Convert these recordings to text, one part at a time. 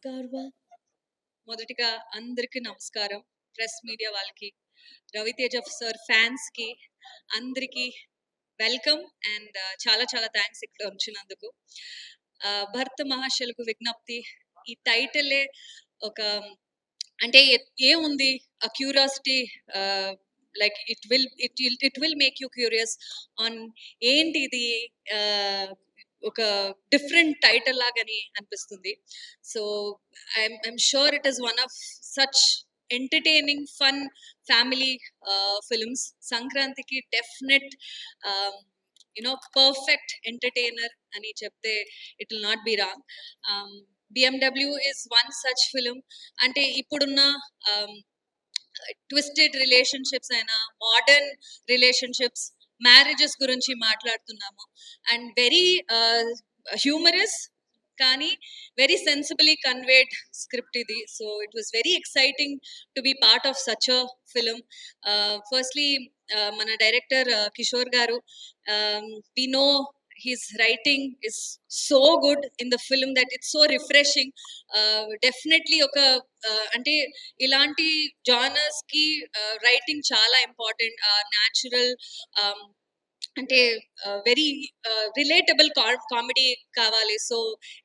గార్వా మొదటిగా అందరికీ నమస్కారం. ప్రెస్ మీడియా వాళ్ళకి, రవితేజ సార్ ఫ్యాన్స్ కి అందరికీ వెల్కమ్ అండ్ చాలా చాలా థ్యాంక్స్ ఇక్కడ వచ్చినందుకు. భర్త మహాశయులకు విజ్ఞప్తి, ఈ టైటిలే ఒక అంటే ఏముంది ఆ curiosity, like it will make you curious on ఏంటి ఇది, ఒక డిఫరెంట్ టైటిల్ లాగని అనిపిస్తుంది. So I'm sure it is one of such entertaining fun family films. సంక్రాంతికి డెఫినెట్ పర్ఫెక్ట్ ఎంటర్టైనర్ అని చెప్తే it will not be wrong. BMW is one such film. అంటే ఇప్పుడున్న twisted relationships అయినా, మోడర్న్ రిలేషన్షిప్స్, మ్యారేజెస్ గురించి మాట్లాడుతున్నాము. And very humorous కానీ very సెన్సిబిలీ conveyed script ఇది. So it was very exciting to be part of such a film. Firstly మన director Kishore garu, we know his writing is so good in the film that it's so refreshing. Definitely oka ante ilanti genres ki writing chala important. Natural అంటే very relatable comedy కావాలి. So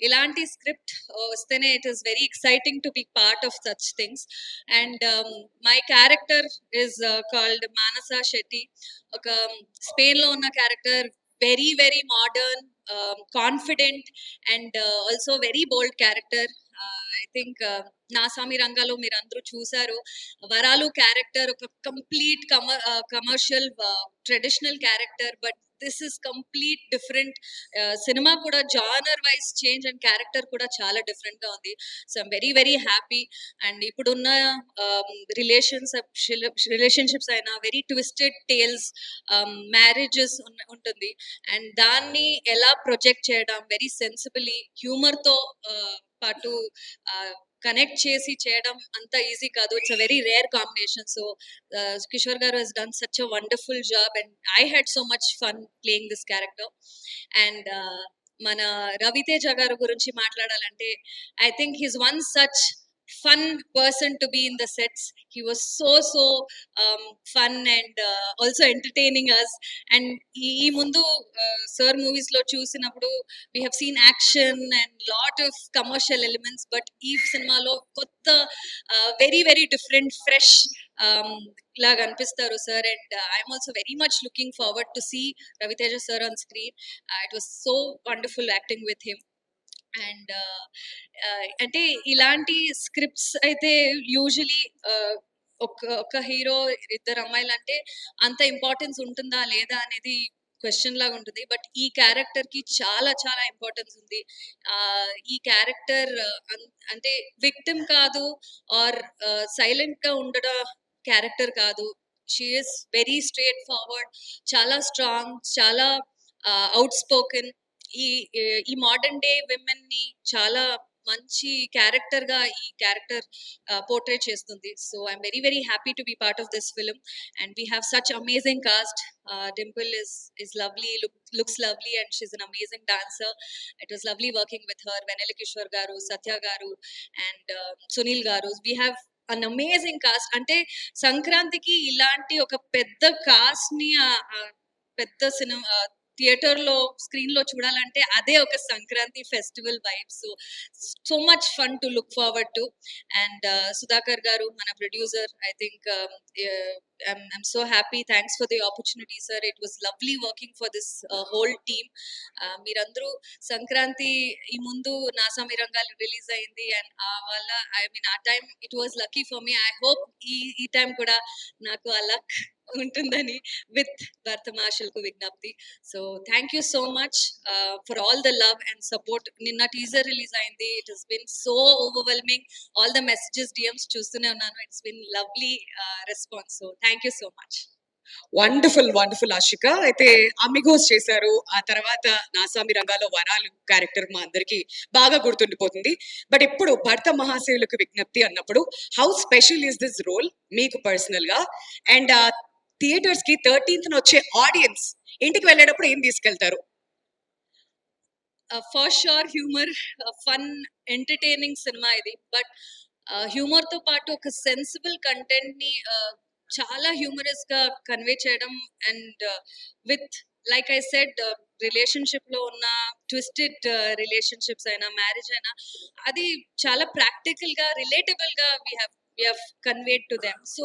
ఇలాంటి script వస్తేనే it is very exciting to be part of such things. And my character is called Manasa Shetty. ఒక Spain లో ఉన్న character, very very modern, confident and also very bold character. I think నాసామి రంగాలో మీరు అందరూ చూసారు. వరాలు క్యారెక్టర్ ఒక complete commercial traditional character, but this is complete different. Cinema కూడా genre wise change and character కూడా చాలా డిఫరెంట్ గా ఉంది. So I'm very very happy. And ఇప్పుడున్న రిలేషన్షిప్స్ అయినా వెరీ ట్విస్టెడ్ టేల్స్, మ్యారేజెస్ ఉంటుంది. అండ్ దాన్ని ఎలా ప్రొజెక్ట్ చేయడం వెరీ సెన్సిబిలీ, హ్యూమర్తో పాటు కనెక్ట్ చేసి చేయడం అంత ఈజీ కాదు. It's a very rare combination. So Kishore గారు he's done such a wonderful job and I had so much fun playing this character. And మన రవితేజ గారు గురించి మాట్లాడాలంటే, I think he's one such fun person to be in the sets. He was so fun and also entertaining us. And ee mundu sir movies lo chusinappudu we have seen action and lot of commercial elements, but ee cinema lo kotta very very different fresh laga anpistaru sir. And I'm also very much looking forward to see Raviteja sir on screen. It was so wonderful acting with him. And అంటే ఇలాంటి scripts అయితే usually ఒక hero, ఇద్దరు అమ్మాయిలు అంటే అంత importance ఉంటుందా లేదా అనేది క్వశ్చన్ లాగా ఉంటుంది. బట్ ఈ క్యారెక్టర్ కి చాలా చాలా ఇంపార్టెన్స్ ఉంది. ఈ క్యారెక్టర్ అంటే విక్టిమ్ కాదు, ఆర్ సైలెంట్ గా ఉండడం క్యారెక్టర్ కాదు. She is very straight forward, చాలా స్ట్రాంగ్, చాలా అవుట్ స్పోకెన్. ఈ మోడర్న్ డే విమెన్ ని చాలా మంచి క్యారెక్టర్ గా ఈ క్యారెక్టర్ పోర్ట్రే చేస్తుంది. So I'm very very happy to be part of this film. And we have such amazing cost. Dimple is lovely, looks lovely, and she's an amazing dancer. It was lovely working with her. Venela Kishore garu, Satya garu, and Sunil garu. We have an amazing cast. అంటే సంక్రాంతికి ఇలాంటి ఒక పెద్ద cost ని పెద్ద cinema theatre లో screen లో చూడాలంటే అదే ఒక Sankranti festival vibe. So much fun to look forward to. And Sudhakar గారు మన producer, I think I'm so happy. Thanks for the opportunity, sir. It was lovely working for this whole team. మీరందరూ సంక్రాంతి ఈ ముందు నాసామి రంగాలు రిలీజ్ అయింది, అండ్ వాళ్ళ I mean ఆ time it was lucky for me. I hope ఈ time కూడా నాకు ఆ లక్ ఉంటుందని విత్ భర్త మహాశయులకు విజ్ఞప్తి. So thank you so much for all the love and support. నిన్న టీజర్ రిలీజ్ అయింది. It has been so overwhelming. All the messages, DMs చూస్తూనే ఉన్నాను. It's been lovely response. So thank you so much. Wonderful wonderful Ashika. అయితే Amigos చేశారు, ఆ తర్వాత నాసామి రంగాలో వరాలు character మా అందరికి బాగా గుర్తుండిపోతుంది. బట్ ఇప్పుడు భర్త మహాశయులకు విజ్ఞప్తి అన్నప్పుడు how special is this role మీకు పర్సనల్ గా? అండ్ థియేటర్స్ కి 13th వచ్చే ఆడియన్స్ ఇంటికి వెళ్ళేటప్పుడు ఏం తీసుకెళ్తారు? For sure humour, fun, entertaining సినిమా ఇది. బట్ హ్యూమర్తో పాటు ఒక సెన్సిబుల్ కంటెంట్ని చాలా హ్యూమరస్గా కన్వే చేయడం and with like I said రిలేషన్షిప్లో ఉన్న ట్విస్టెడ్ రిలేషన్షిప్స్ అయినా మ్యారేజ్ అయినా అది చాలా ప్రాక్టికల్గా రిలేటబుల్గా we have conveyed to them, so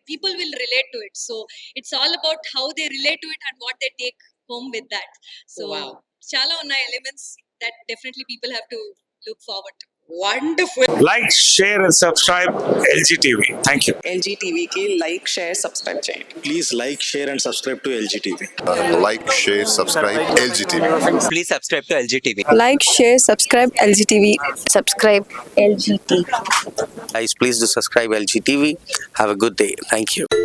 people will relate to it. So it's all about how they relate to it and what they take home with that. So Wow. chala unna elements that definitely people have to look forward to. Wonderful. Like, share and subscribe LG TV. Thank you. LG టీవీకి like share subscribe చేయండి. Please like, share, and subscribe to LGTV. Like, share, subscribe, LGTV. Please subscribe to LGTV. Like share subscribe LG TV. subscribe LGT. Guys, please do subscribe LGTV. Have a good day. Thank you.